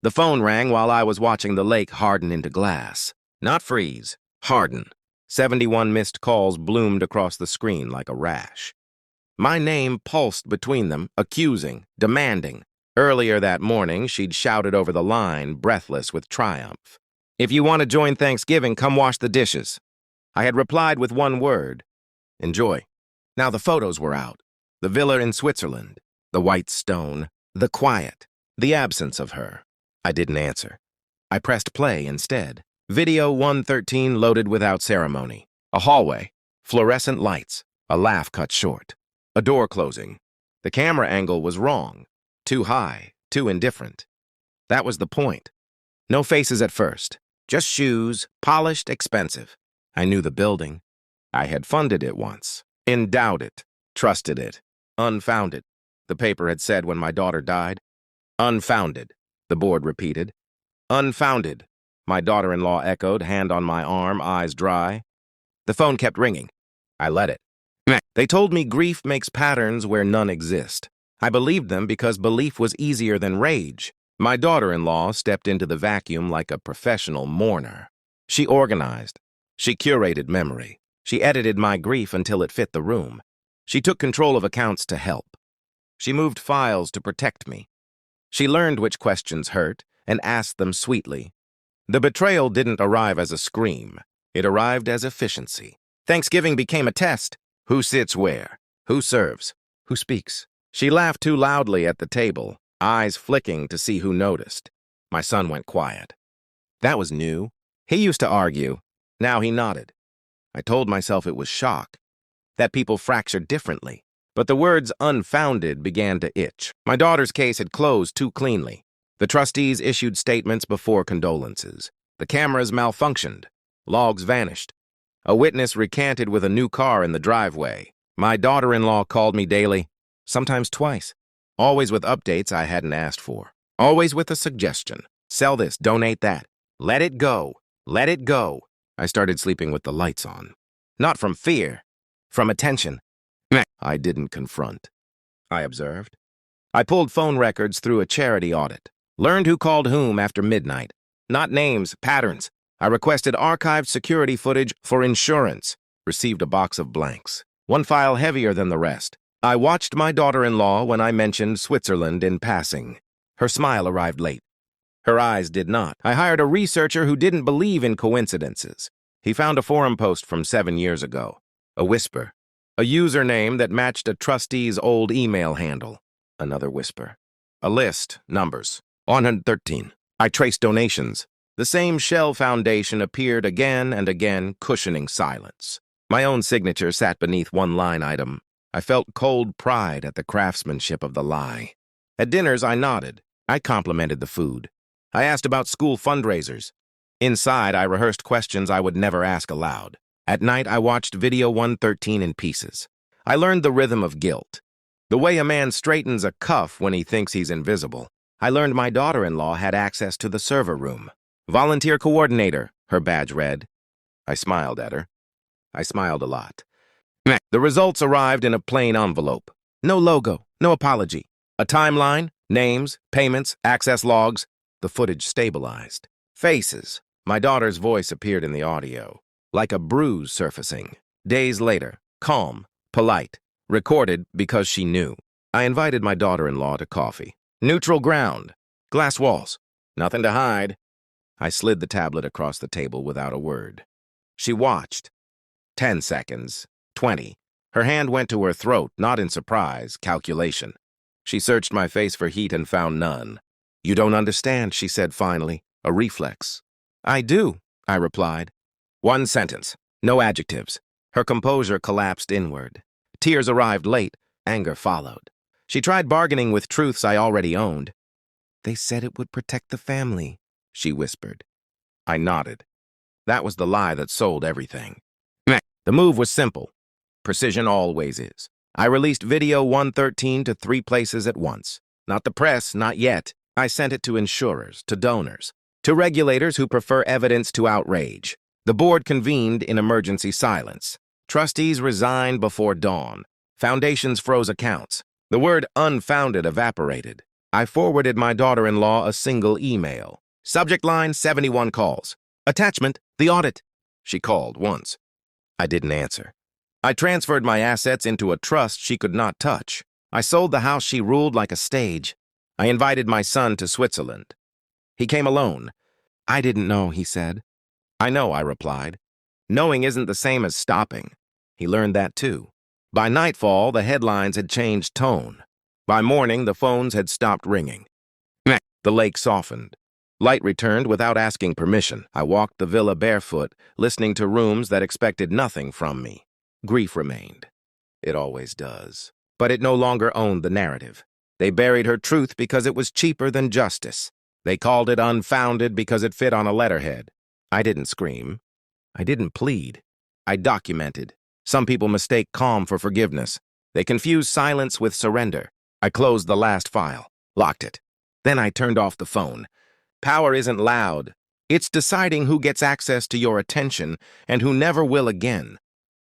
The phone rang while I was watching the lake harden into glass. Not freeze, harden. 71 missed calls bloomed across the screen like a rash. My name pulsed between them, accusing, demanding. Earlier that morning, she'd shouted over the line, breathless with triumph. "If you want to join Thanksgiving, come wash the dishes." I had replied with one word: enjoy. Now the photos were out. The villa in Switzerland, the white stone, the quiet, the absence of her. I didn't answer. I pressed play instead. Video 113 loaded without ceremony. A hallway, fluorescent lights, a laugh cut short, a door closing. The camera angle was wrong. Too high, too indifferent. That was the point. No faces at first. Just shoes, polished, expensive. I knew the building. I had funded it once. Endowed it. Trusted it. Unfounded, the paper had said when my daughter died. Unfounded, the board repeated. Unfounded, my daughter-in-law echoed, hand on my arm, eyes dry. The phone kept ringing. I let it. They told me grief makes patterns where none exist. I believed them because belief was easier than rage. My daughter-in-law stepped into the vacuum like a professional mourner. She organized. She curated memory. She edited my grief until it fit the room. She took control of accounts to help. She moved files to protect me. She learned which questions hurt and asked them sweetly. The betrayal didn't arrive as a scream. It arrived as efficiency. Thanksgiving became a test. Who sits where? Who serves? Who speaks? She laughed too loudly at the table, eyes flicking to see who noticed. My son went quiet. That was new. He used to argue. Now he nodded. I told myself it was shock, that people fractured differently. But the words unfounded began to itch. My daughter's case had closed too cleanly. The trustees issued statements before condolences. The cameras malfunctioned. Logs vanished. A witness recanted with a new car in the driveway. My daughter-in-law called me daily, sometimes twice. Always with updates I hadn't asked for. Always with a suggestion. Sell this, donate that. Let it go. Let it go. I started sleeping with the lights on. Not from fear, from attention. I didn't confront. I observed. I pulled phone records through a charity audit. Learned who called whom after midnight. Not names, patterns. I requested archived security footage for insurance. Received a box of blanks. One file heavier than the rest. I watched my daughter-in-law when I mentioned Switzerland in passing. Her smile arrived late. Her eyes did not. I hired a researcher who didn't believe in coincidences. He found a forum post from 7 years ago. A whisper. A username that matched a trustee's old email handle. Another whisper. A list, numbers. 113. I traced donations. The same shell foundation appeared again and again, cushioning silence. My own signature sat beneath one line item. I felt cold pride at the craftsmanship of the lie. At dinners, I nodded. I complimented the food. I asked about school fundraisers. Inside, I rehearsed questions I would never ask aloud. At night, I watched video 113 in pieces. I learned the rhythm of guilt. The way a man straightens a cuff when he thinks he's invisible. I learned my daughter-in-law had access to the server room. Volunteer coordinator, her badge read. I smiled at her. I smiled a lot. The results arrived in a plain envelope. No logo, no apology. A timeline, names, payments, access logs. The footage stabilized. Faces. My daughter's voice appeared in the audio. Like a bruise surfacing. Days later, calm, polite, recorded because she knew. I invited my daughter-in-law to coffee. Neutral ground. Glass walls. Nothing to hide. I slid the tablet across the table without a word. She watched. 10 seconds. 20. Her hand went to her throat, not in surprise, calculation. She searched my face for heat and found none. You don't understand, she said finally, a reflex. I do, I replied. One sentence, no adjectives. Her composure collapsed inward. Tears arrived late, anger followed. She tried bargaining with truths I already owned. They said it would protect the family, she whispered. I nodded. That was the lie that sold everything. The move was simple. Precision always is. I released video 113 to 3 places at once. Not the press, not yet. I sent it to insurers, to donors, to regulators who prefer evidence to outrage. The board convened in emergency silence. Trustees resigned before dawn. Foundations froze accounts. The word unfounded evaporated. I forwarded my daughter-in-law a single email. Subject line, 71 calls. Attachment, the audit. She called once. I didn't answer. I transferred my assets into a trust she could not touch. I sold the house she ruled like a stage. I invited my son to Switzerland. He came alone. I didn't know, he said. I know, I replied. Knowing isn't the same as stopping. He learned that too. By nightfall, the headlines had changed tone. By morning, the phones had stopped ringing. The lake softened. Light returned without asking permission. I walked the villa barefoot, listening to rooms that expected nothing from me. Grief remained. It always does. But it no longer owned the narrative. They buried her truth because it was cheaper than justice. They called it unfounded because it fit on a letterhead. I didn't scream. I didn't plead. I documented. Some people mistake calm for forgiveness. They confuse silence with surrender. I closed the last file, locked it. Then I turned off the phone. Power isn't loud. It's deciding who gets access to your attention and who never will again.